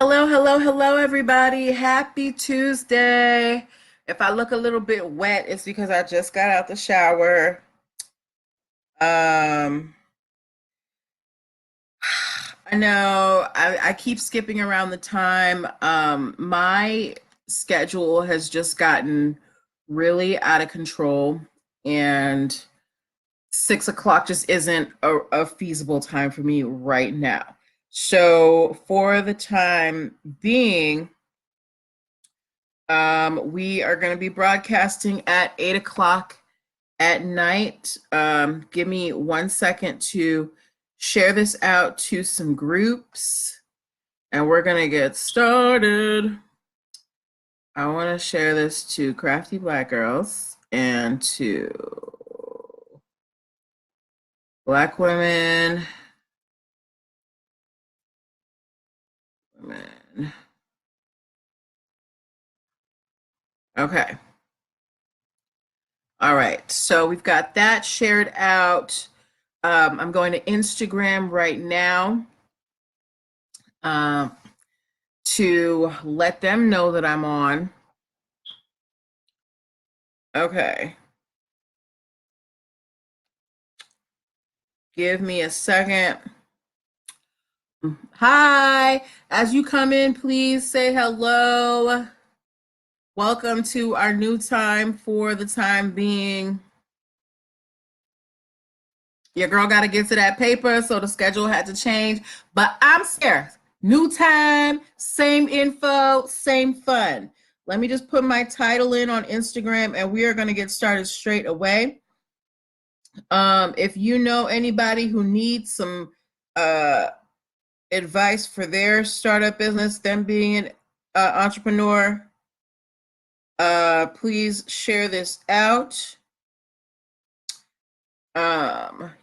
Hello, hello, hello, everybody. Happy Tuesday. If I look a little bit wet, it's because I just got out the shower. Um, I know I keep skipping around the time. My schedule has just gotten really out of control, and 6 o'clock just isn't a feasible time for me right now. So, for the time being, we are going to be broadcasting at 8 o'clock at night. Give me 1 second to share this out to some groups, and we're going to get started. I want to share this to Crafty Black Girls and to Black women. Women. Okay. All right. So we've got that shared out. I'm going to Instagram right now. To let them know that I'm on. Okay. Give me a second. Hi. As you come in, please say hello. Welcome to our new time for the time being. Your girl got to get to that paper, so the schedule had to change. But I'm scared. New time, same info, same fun. Let me just put my title in on Instagram, and we are going to get started straight away. If you know anybody who needs some advice for their startup business, them being an entrepreneur, please share this out.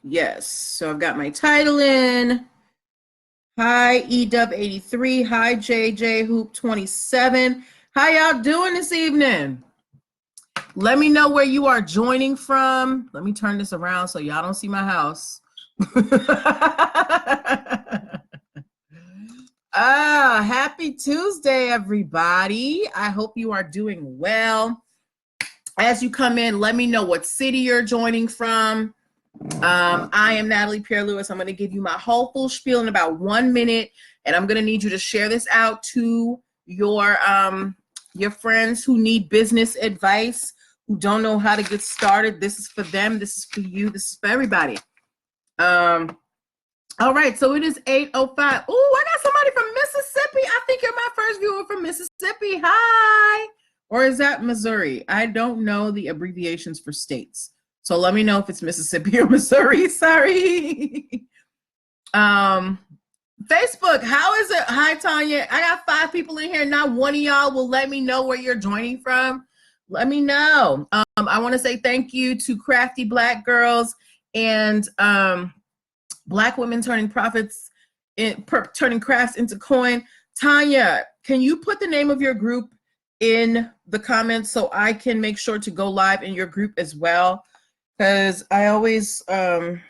Yes, so I've got my title in. Hi, EW83. Hi, JJ Hoop 27. How y'all doing this evening? Let me know where you are joining from. Let me turn this around so y'all don't see my house. Happy Tuesday, everybody. I hope you are doing well. As you come in, let me know what city you're joining from. I am Natalie Pierre-Lewis. I'm going to give you my whole full spiel in about 1 minute, and I'm going to need you to share this out to your friends who need business advice, who don't know how to get started. This is for them. This is for you. This is for everybody. All right, so it is 8:05. Oh, I got somebody from Mississippi. I think you're my first viewer from Mississippi. Hi. Or is that Missouri? I don't know the abbreviations for states. So let me know if it's Mississippi or Missouri. Sorry. Facebook, how is it? Hi, Tanya. I got 5 people in here. Not one of y'all will let me know where you're joining from. Let me know. I want to say thank you to Crafty Black Girls and Black Women Turning Profits, turning crafts into coin. Tanya, can you put the name of your group in the comments so I can make sure to go live in your group as well? Because I always forget.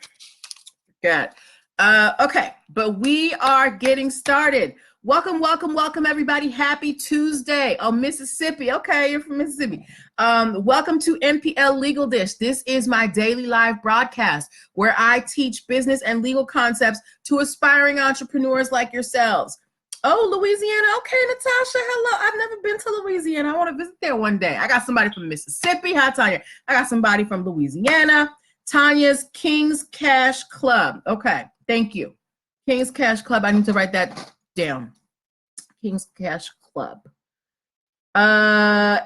Okay, but we are getting started. Welcome, welcome, welcome, everybody. Happy Tuesday. Oh, Mississippi. Okay, you're from Mississippi. Welcome to NPL Legal Dish. This is my daily live broadcast where I teach business and legal concepts to aspiring entrepreneurs like yourselves. Oh, Louisiana. Okay, Natasha. Hello. I've never been to Louisiana. I want to visit there one day. I got somebody from Mississippi. Hi, Tanya. I got somebody from Louisiana. Tanya's King's Cash Club. Okay, thank you. King's Cash Club. I need to write that down. King's Cash Club.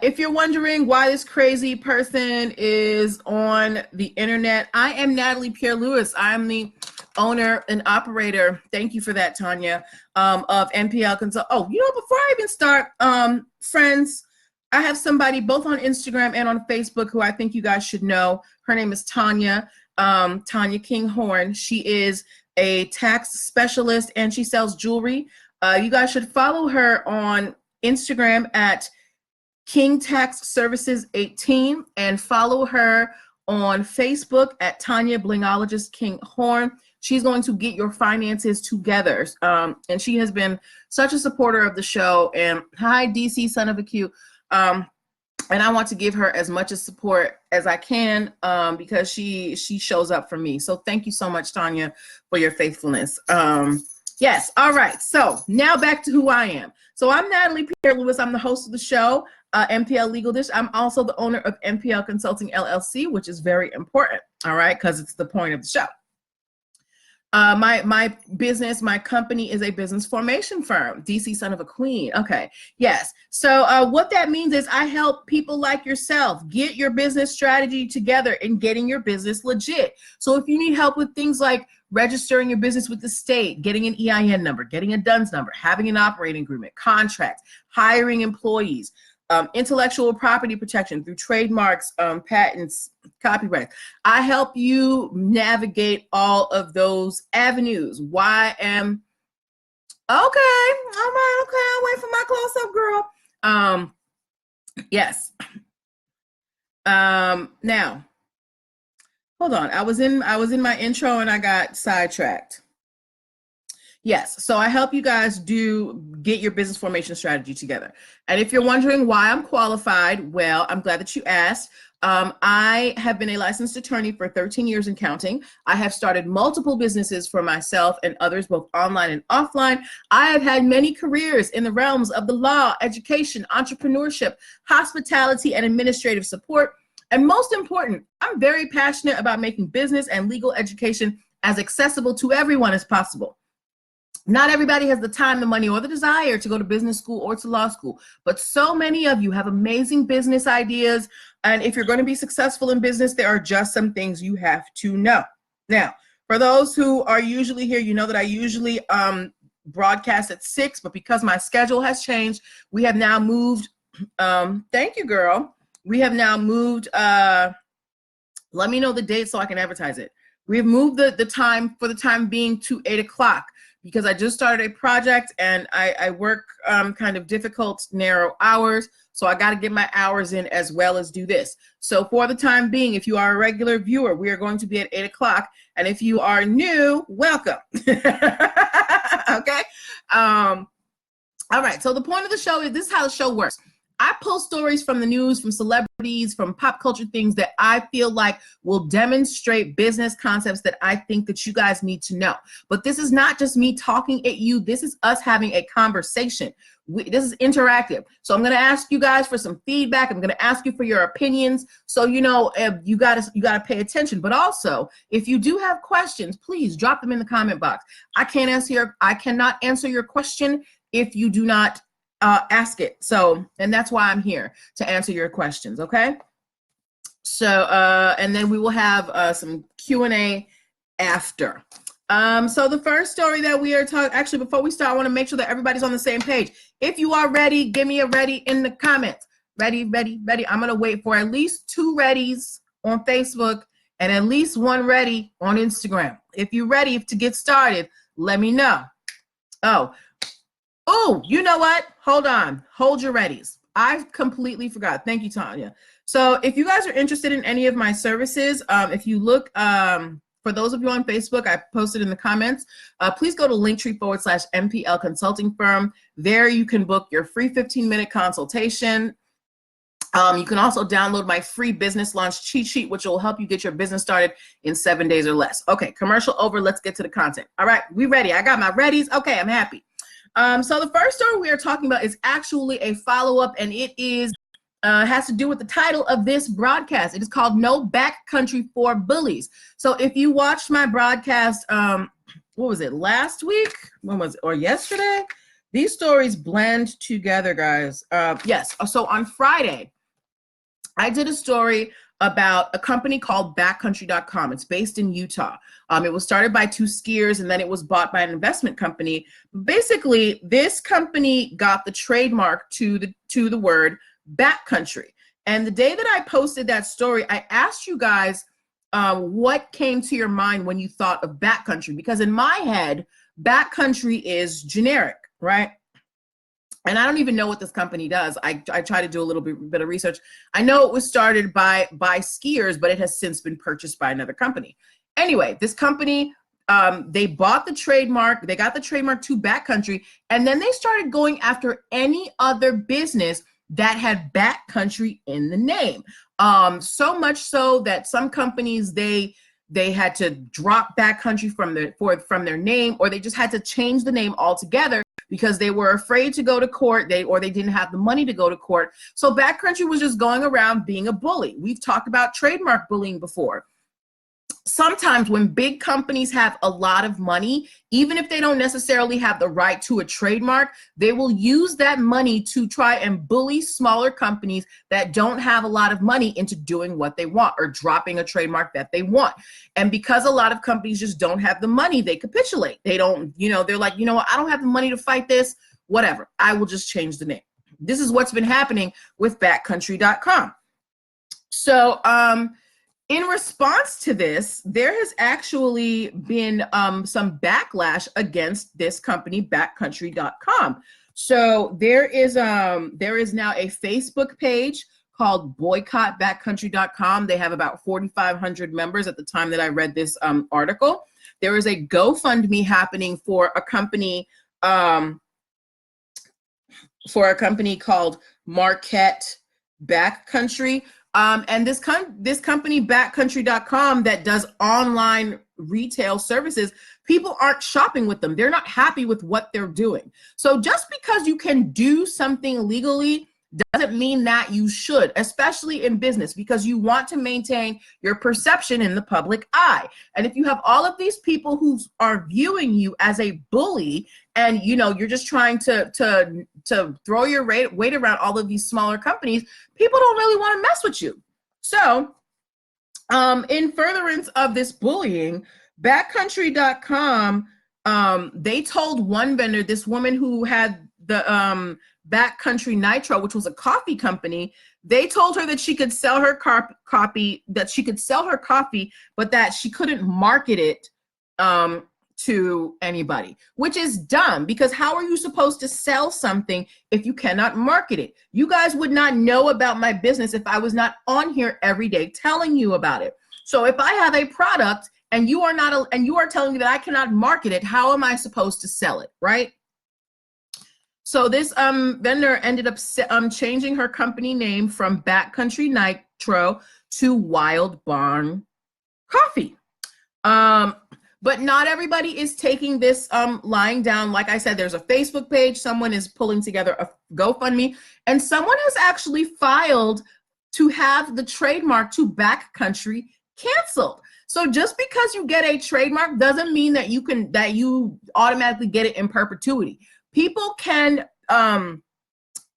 If you're wondering why this crazy person is on the internet, I am Natalie Pierre-Lewis. I'm the owner and operator, thank you for that, Tanya, of NPL Consult. Oh, before I even start, friends, I have somebody both on Instagram and on Facebook who I think you guys should know. Her name is Tanya, Tanya Kinghorn. She is a tax specialist and she sells jewelry. You guys should follow her on Instagram at King Tax Services 18 and follow her on Facebook at Tanya Blingologist Kinghorn. She's going to get your finances together. And she has been such a supporter of the show. And hi, DC, son of a Q. And I want to give her as much support as I can because she shows up for me. So thank you so much, Tanya, for your faithfulness. Yes. All right. So now back to who I am. So I'm Natalie Pierre Lewis. I'm the host of the show, MPL Legal Dish. I'm also the owner of MPL Consulting LLC, which is very important. All right. Because it's the point of the show. My business, my company is a business formation firm, DC son of a queen. Okay, yes. So what that means is I help people like yourself get your business strategy together and getting your business legit. So if you need help with things like registering your business with the state, getting an EIN number, getting a DUNS number, having an operating agreement, contracts, hiring employees, intellectual property protection through trademarks, patents, copyright. I help you navigate all of those avenues. Okay, all right, okay, I'll wait for my close-up, girl. Yes. Now, hold on. I was in my intro and I got sidetracked. Yes, so I help you guys get your business formation strategy together. And if you're wondering why I'm qualified, well, I'm glad that you asked. I have been a licensed attorney for 13 years and counting. I have started multiple businesses for myself and others, both online and offline. I have had many careers in the realms of the law, education, entrepreneurship, hospitality, and administrative support. And most important, I'm very passionate about making business and legal education as accessible to everyone as possible. Not everybody has the time, the money, or the desire to go to business school or to law school, but so many of you have amazing business ideas. And if you're going to be successful in business, there are just some things you have to know. Now, for those who are usually here, you know that I usually broadcast at 6, but because my schedule has changed, we have now moved. Thank you, girl. We have now moved. Let me know the date so I can advertise it. We've moved the time for the time being to 8 o'clock. Because I just started a project and I work kind of difficult, narrow hours. So I got to get my hours in as well as do this. So for the time being, if you are a regular viewer, we are going to be at 8 o'clock. And if you are new, welcome. Okay. All right. So the point of the show is this is how the show works. I post stories from the news, from celebrities, from pop culture things that I feel like will demonstrate business concepts that I think that you guys need to know. But this is not just me talking at you. This is us having a conversation. This is interactive. So I'm going to ask you guys for some feedback. I'm going to ask you for your opinions. So, you know, you got to pay attention. But also, if you do have questions, please drop them in the comment box. I cannot answer your question if you do not ask it. So, and that's why I'm here to answer your questions. Okay. So, and then we will have some Q&A after. So the first story that we are talking, actually, before we start, I want to make sure that everybody's on the same page. If you are ready, give me a ready in the comments. Ready, ready, ready. I'm going to wait for at least 2 readies on Facebook and at least 1 ready on Instagram. If you're ready to get started, let me know. Oh, you know what? Hold on. Hold your readies. I completely forgot. Thank you, Tanya. So if you guys are interested in any of my services, if you look, for those of you on Facebook, I posted in the comments, please go to linktree/MPL Consulting Firm. There you can book your free 15-minute consultation. You can also download my free business launch cheat sheet, which will help you get your business started in 7 days or less. Okay, commercial over. Let's get to the content. All right, we ready. I got my readies. Okay, I'm happy. So the first story we are talking about is actually a follow-up, and it is has to do with the title of this broadcast. It is called No Backcountry for Bullies. So if you watched my broadcast, what was it, last week? When was it? Or yesterday? These stories blend together, guys. Yes. So on Friday, I did a story about a company called Backcountry.com. It's based in Utah. It was started by 2 skiers, and then it was bought by an investment company. Basically, this company got the trademark to the word backcountry. And the day that I posted that story, I asked you guys what came to your mind when you thought of backcountry, because in my head, backcountry is generic, right? And I don't even know what this company does. I try to do a little bit of research. I know it was started by skiers, but it has since been purchased by another company. Anyway, this company they bought the trademark, they got the trademark to Backcountry, and then they started going after any other business that had Backcountry in the name. So much so that some companies, they had to drop Backcountry from their name, or they just had to change the name altogether because they were afraid to go to court, or they didn't have the money to go to court. So Backcountry was just going around being a bully. We've talked about trademark bullying before. Sometimes when big companies have a lot of money, even if they don't necessarily have the right to a trademark, they will use that money to try and bully smaller companies that don't have a lot of money into doing what they want or dropping a trademark that they want. And because a lot of companies just don't have the money, they capitulate. They don't, they're like, you know what, I don't have the money to fight this, whatever, I will just change the name. This is what's been happening with backcountry.com. So, in response to this, there has actually been some backlash against this company, Backcountry.com. So there is now a Facebook page called Boycott Backcountry.com. They have about 4,500 members at the time that I read this article. There is a GoFundMe happening for a company called Marquette Backcountry. And this company, Backcountry.com, that does online retail services, people aren't shopping with them. They're not happy with what they're doing. So just because you can do something legally doesn't mean that you should, especially in business, because you want to maintain your perception in the public eye. And if you have all of these people who are viewing you as a bully, and you're just trying to throw your weight around all of these smaller companies, people don't really want to mess with you. So in furtherance of this bullying, Backcountry.com, they told one vendor, this woman who had the Backcountry Nitro, which was a coffee company, they told her that she could sell her coffee, but that she couldn't market it to anybody, which is dumb, because how are you supposed to sell something if you cannot market it? You guys would not know about my business if I was not on here every day telling you about it. So if I have a product and you are telling me that I cannot market it, how am I supposed to sell it, right? So this vendor ended up changing her company name from Backcountry Nitro to Wild Barn Coffee. But not everybody is taking this lying down. Like I said, there's a Facebook page. Someone is pulling together a GoFundMe, and someone has actually filed to have the trademark to Backcountry canceled. So just because you get a trademark doesn't mean that you automatically get it in perpetuity. People can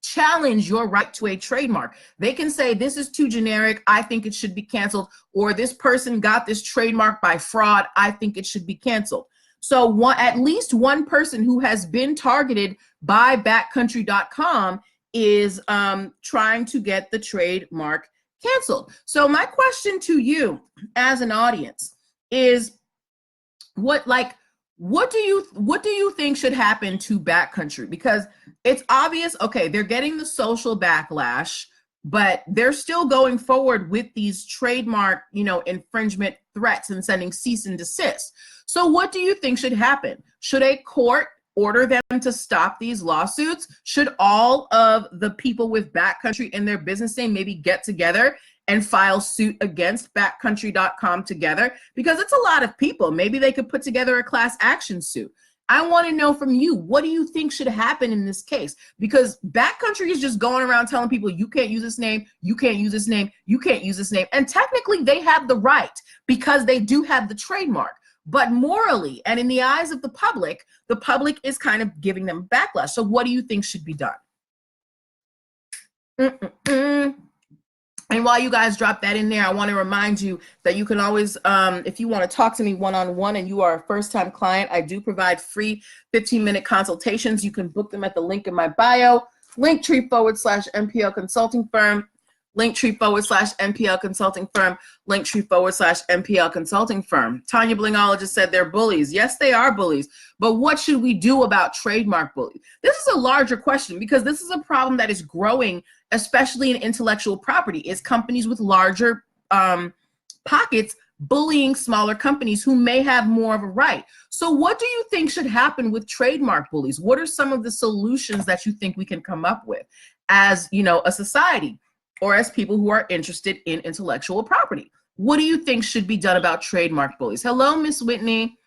challenge your right to a trademark. They can say, this is too generic, I think it should be canceled, or this person got this trademark by fraud, I think it should be canceled. So at least one person who has been targeted by Backcountry.com is trying to get the trademark canceled. So my question to you as an audience is, what do you think should happen to Backcountry? Because it's obvious, okay, they're getting the social backlash, but they're still going forward with these trademark, infringement threats and sending cease and desist. So what do you think should happen? Should a court order them to stop these lawsuits? Should all of the people with Backcountry in their business name maybe get together and file suit against Backcountry.com together? Because it's a lot of people. Maybe they could put together a class action suit. I want to know from you, what do you think should happen in this case? Because Backcountry is just going around telling people, you can't use this name, you can't use this name, you can't use this name. And technically they have the right because they do have the trademark. But morally and in the eyes of the public is kind of giving them backlash. So what do you think should be done? And while you guys drop that in there, I want to remind you that you can always, if you want to talk to me one-on-one and you are a first-time client, I do provide free 15-minute consultations. You can book them at the link in my bio, linktree/MPL Consulting Firm, linktree/MPL Consulting Firm, linktree/MPL Consulting Firm. Tanya Blingologist said they're bullies. Yes, they are bullies. But what should we do about trademark bullies? This is a larger question because this is a problem that is growing, especially in intellectual property, is companies with larger pockets bullying smaller companies who may have more of a right. So what do you think should happen with trademark bullies? What are some of the solutions that you think we can come up with as, you know, a society or as people who are interested in intellectual property? What do you think should be done about trademark bullies? Hello, Miss Whitney.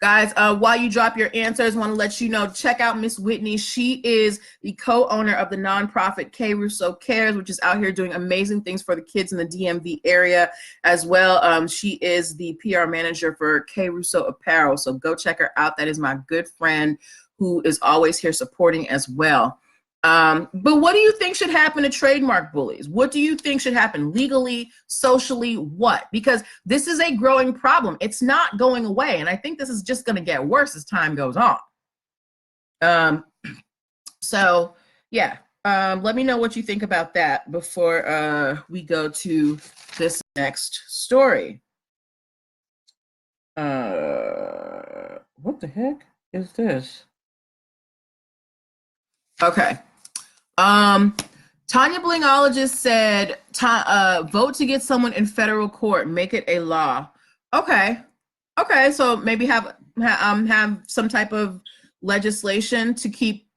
Guys, while you drop your answers, I want to let you know, check out Miss Whitney. She is the co-owner of the nonprofit K Russo Cares, which is out here doing amazing things for the kids in the DMV area as well. She is the PR manager for K Russo Apparel, so go check her out. That is my good friend who is always here supporting as well. But what do you think should happen to trademark bullies? What do you think should happen legally, socially, what? Because this is a growing problem. It's not going away. And I think this is just going to get worse as time goes on. So yeah, let me know what you think about that before we go to this next story. What the heck is this? Okay. Tanya Blingologist said, vote to get someone in federal court, make it a law. Okay. Okay. So maybe have some type of legislation to keep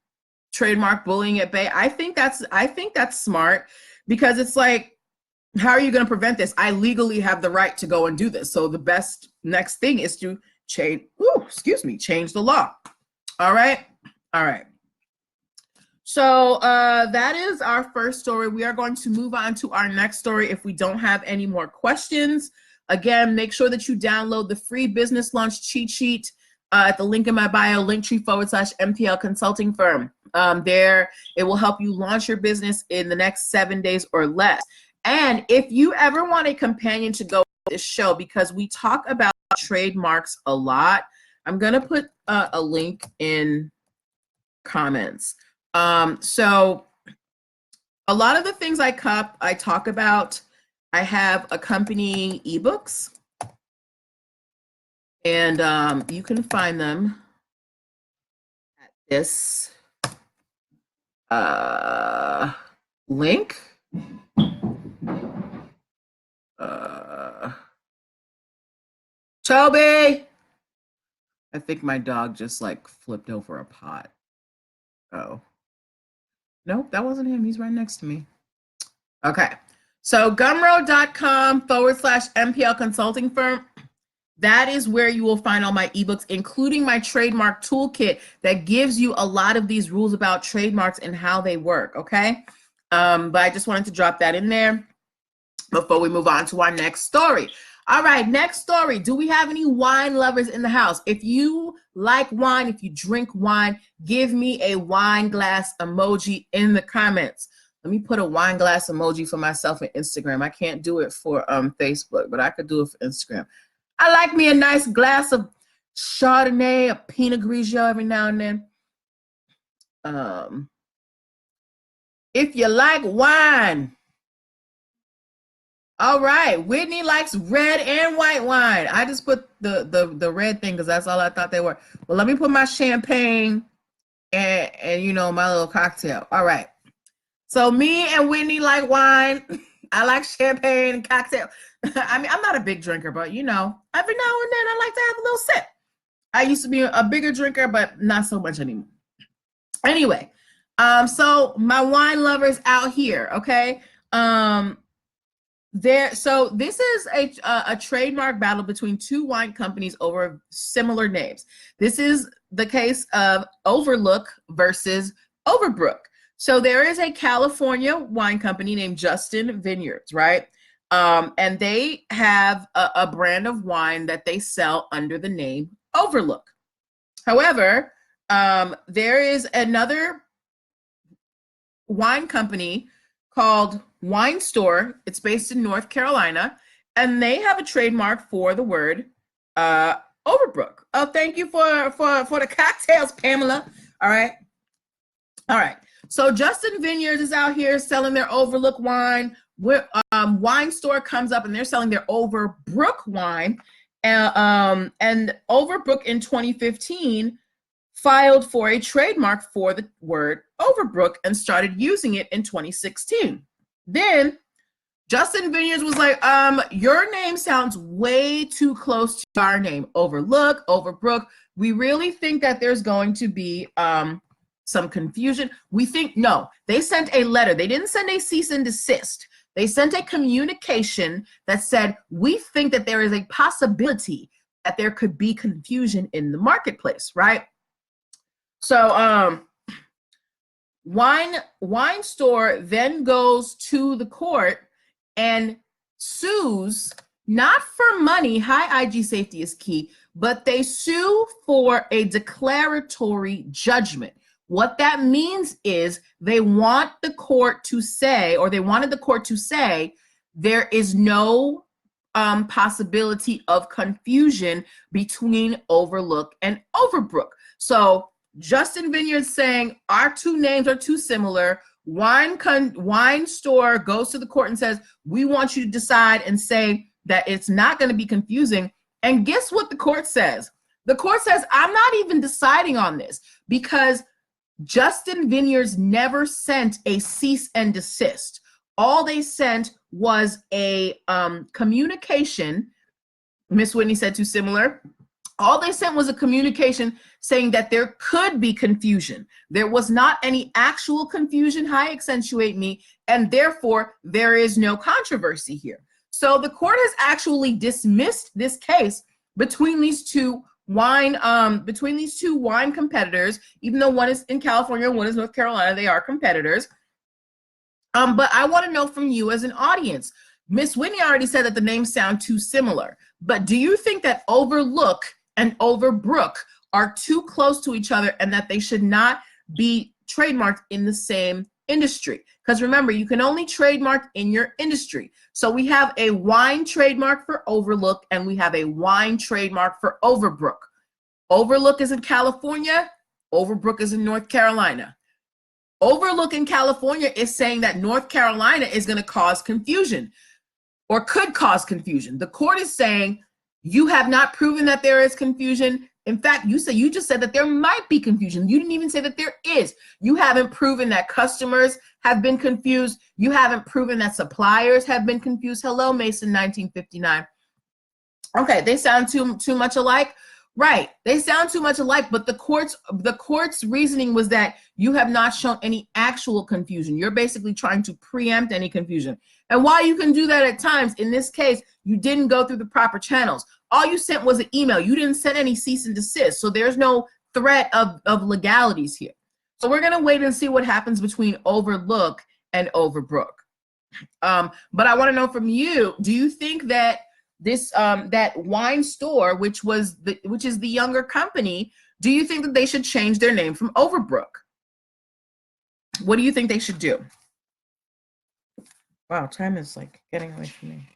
trademark bullying at bay. I think that's smart, because it's like, how are you going to prevent this? I legally have the right to go and do this. So the best next thing is to change the law. All right. All right. So that is our first story. We are going to move on to our next story if we don't have any more questions. Again, make sure that you download the free business launch cheat sheet at the link in my bio, linktree/MPL consulting firm. There, it will help you launch your business in the next 7 days or less. And if you ever want a companion to go with this show, because we talk about trademarks a lot, I'm going to put a link in comments. So a lot of the things I talk about, I have accompanying ebooks, and you can find them at this link. Toby! I think my dog just like flipped over a pot. Oh. Nope, that wasn't him. He's right next to me. Okay. So gumroad.com/MPL consulting firm. That is where you will find all my ebooks, including my trademark toolkit that gives you a lot of these rules about trademarks and how they work. Okay. But I just wanted to drop that in there before we move on to our next story. All right, next story. Do we have any wine lovers in the house? If you like wine, if you drink wine, give me a wine glass emoji in the comments. Let me put a wine glass emoji for myself on Instagram. I can't do it for Facebook, but I could do it for Instagram. I like me a nice glass of Chardonnay, a Pinot Grigio every now and then. If you like wine. All right, Whitney likes red and white wine. I just put the red thing because that's all I thought they were. Well, let me put my champagne and you know, my little cocktail. All right. So me and Whitney like wine. I like champagne and cocktail. I mean, I'm not a big drinker, but you know, every now and then I like to have a little sip. I used to be a bigger drinker, but not so much anymore. Anyway, so my wine lovers out here, okay? So this is a trademark battle between two wine companies over similar names. This is the case of Overlook versus Overbrook. So there is a California wine company named Justin Vineyards, right? And they have a brand of wine that they sell under the name Overlook. However, there is another wine company called Wine Store. It's based in North Carolina, and they have a trademark for the word Overbrook. Oh, thank you for the cocktails, Pamela. All right. So Justin Vineyards is out here selling their Overlook wine. Wine Store comes up and they're selling their Overbrook wine. And Overbrook in 2015 filed for a trademark for the word Overbrook and started using it in 2016. Then Justin Vineyards was like, your name sounds way too close to our name. Overlook, Overbrook. We really think that there's going to be some confusion. We think, no, they sent a letter. They didn't send a cease and desist. They sent a communication that said, we think that there is a possibility that there could be confusion in the marketplace, right? So wine store then goes to the court and sues, not for money, high IG safety is key, but they sue for a declaratory judgment. What that means is they want the court to say, or they wanted the court to say, there is no possibility of confusion between Overlook and Overbrook. So Justin Vineyard saying our two names are too similar. Wine store goes to the court and says, we want you to decide and say that it's not going to be confusing. And guess what the court says? The court says, I'm not even deciding on this because Justin Vineyards never sent a cease and desist. All they sent was a communication. Miss Whitney said too similar. All they sent was a communication saying that there could be confusion. There was not any actual confusion, high accentuate me, and therefore there is no controversy here. So the court has actually dismissed this case between these two wine competitors, even though one is in California and one is North Carolina, they are competitors. But I want to know from you as an audience. Miss Whitney already said that the names sound too similar, but do you think that Overlook and Overbrook are too close to each other and that they should not be trademarked in the same industry? Because remember, you can only trademark in your industry. So we have a wine trademark for Overlook and we have a wine trademark for Overbrook. Overlook is in California, Overbrook is in North Carolina. Overlook in California is saying that North Carolina is going to cause confusion or could cause confusion. The court is saying you have not proven that there is confusion. In fact, you just said that there might be confusion. You didn't even say that there is. You haven't proven that customers have been confused. You haven't proven that suppliers have been confused. Hello, Mason 1959. Okay, they sound too much alike. Right, they sound too much alike, but the court's reasoning was that you have not shown any actual confusion. You're basically trying to preempt any confusion. And while you can do that at times, in this case, you didn't go through the proper channels. All you sent was an email. You didn't send any cease and desist, so there's no threat of legalities here. So we're gonna wait and see what happens between Overlook and Overbrook. But I wanna know from you, do you think that this that wine store, which is the younger company, do you think that they should change their name from Overbrook? What do you think they should do? Wow, time is like getting away from me.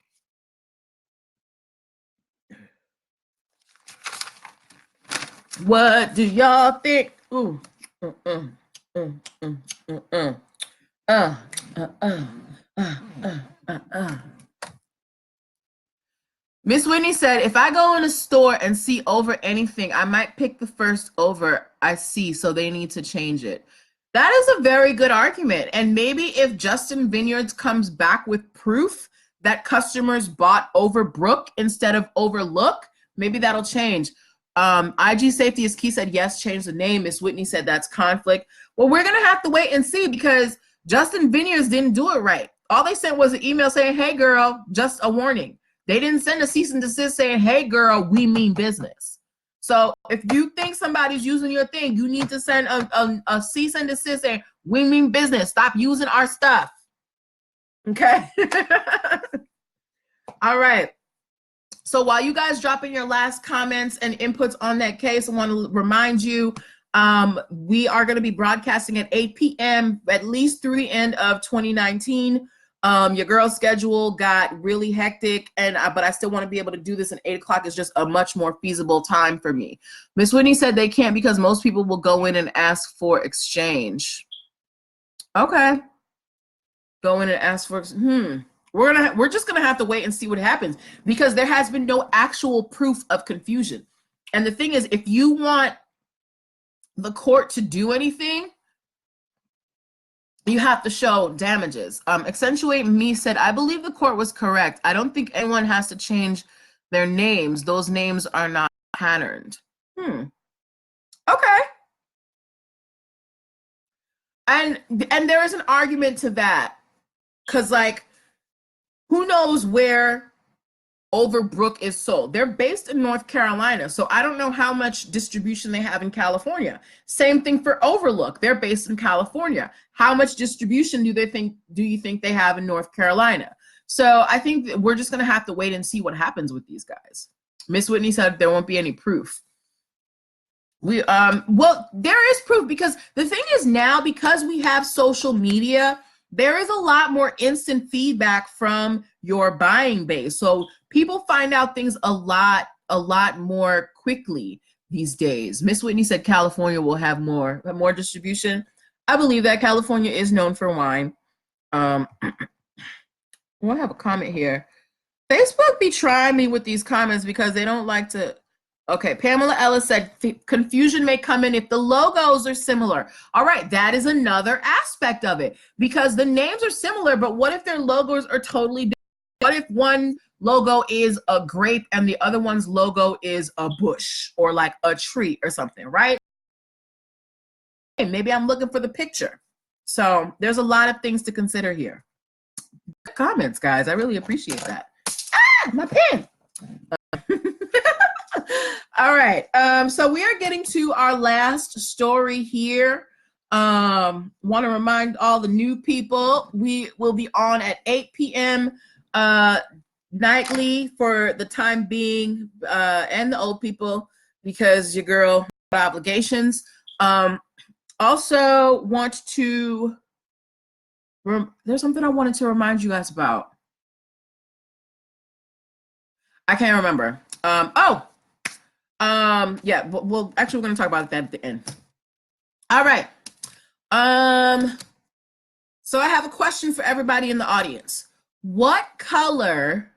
What do y'all think? Ooh. Miss Whitney said, if I go in a store and see over anything, I might pick the first over I see, so they need to change it. That is a very good argument. And maybe if Justin Vineyards comes back with proof that customers bought Overbrook instead of Overlook, maybe that'll change. IG Safety is Key said, yes, change the name. Miss Whitney said that's conflict. Well, we're going to have to wait and see because Justin Vineyards didn't do it right. All they sent was an email saying, hey, girl, just a warning. They didn't send a cease and desist saying, hey, girl, we mean business. So if you think somebody's using your thing, you need to send a cease and desist saying, we mean business. Stop using our stuff. Okay? All right. So while you guys drop in your last comments and inputs on that case, I want to remind you, we are going to be broadcasting at 8 p.m. at least through the end of 2019. Your girl's schedule got really hectic, but I still want to be able to do this, and 8 o'clock is just a much more feasible time for me. Miss Whitney said they can't because most people will go in and ask for exchange. Okay. Go in and ask for, We're just gonna have to wait and see what happens because there has been no actual proof of confusion. And the thing is, if you want the court to do anything, you have to show damages. Accentuate Me said, I believe the court was correct. I don't think anyone has to change their names. Those names are not patterned. Okay. And there is an argument to that. Because, like, who knows where Overbrook is sold? They're based in North Carolina, so I don't know how much distribution they have in California. Same thing for Overlook. They're based in California. How much distribution do you think they have in North Carolina? So I think that we're just going to have to wait and see what happens with these guys. Miss Whitney said there won't be any proof. Well, there is proof, because the thing is, now, because we have social media, there is a lot more instant feedback from your buying base. So people find out things a lot more quickly these days. Miss Whitney said California will have more distribution. I believe that California is known for wine. Well, I have a comment here. Facebook be trying me with these comments because they don't like to. Okay, Pamela Ellis said confusion may come in if the logos are similar. All right, that is another aspect of it, because the names are similar, but what if their logos are totally different? What if one logo is a grape and the other one's logo is a bush or like a tree or something, right? Maybe I'm looking for the picture. So there's a lot of things to consider here. Comments, guys. I really appreciate that. Ah, my pen. All right. So we are getting to our last story here. Want to remind all the new people, we will be on at 8 p.m. Nightly for the time being, and the old people, because your girl has obligations. Also want to, there's something I wanted to remind you guys about. I can't remember. Yeah, well, actually, we're going to talk about that at the end. All right. So I have a question for everybody in the audience. What color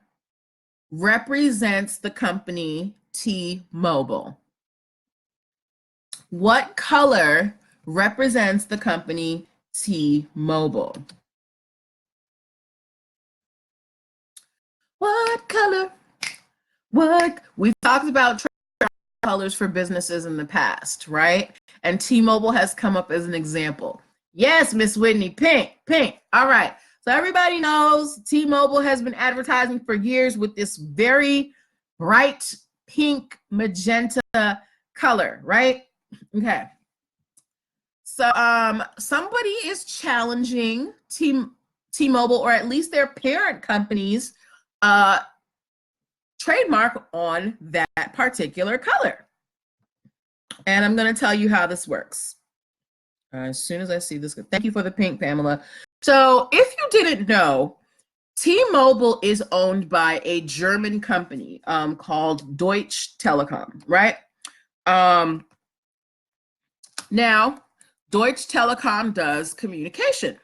represents the company T-Mobile? What color represents the company T-Mobile? What color? What? We've talked about colors for businesses in the past, right? And T-Mobile has come up as an example. Yes, Miss Whitney, pink. All right. So everybody knows T-Mobile has been advertising for years with this very bright pink magenta color, right? Okay. So somebody is challenging T-Mobile, or at least their parent company's trademark on that particular color. And I'm going to tell you how this works. As soon as I see this, thank you for the pink, Pamela. So if you didn't know, T-Mobile is owned by a German company called Deutsche Telekom, right? Now, Deutsche Telekom does communication.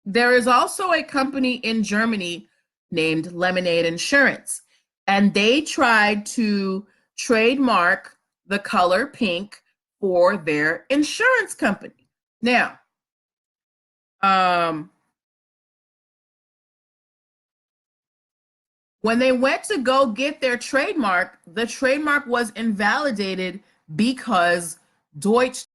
There is also a company in Germany named Lemonade Insurance, and they tried to trademark the color pink for their insurance company. Now, when they went to go get their trademark, the trademark was invalidated because Deutsche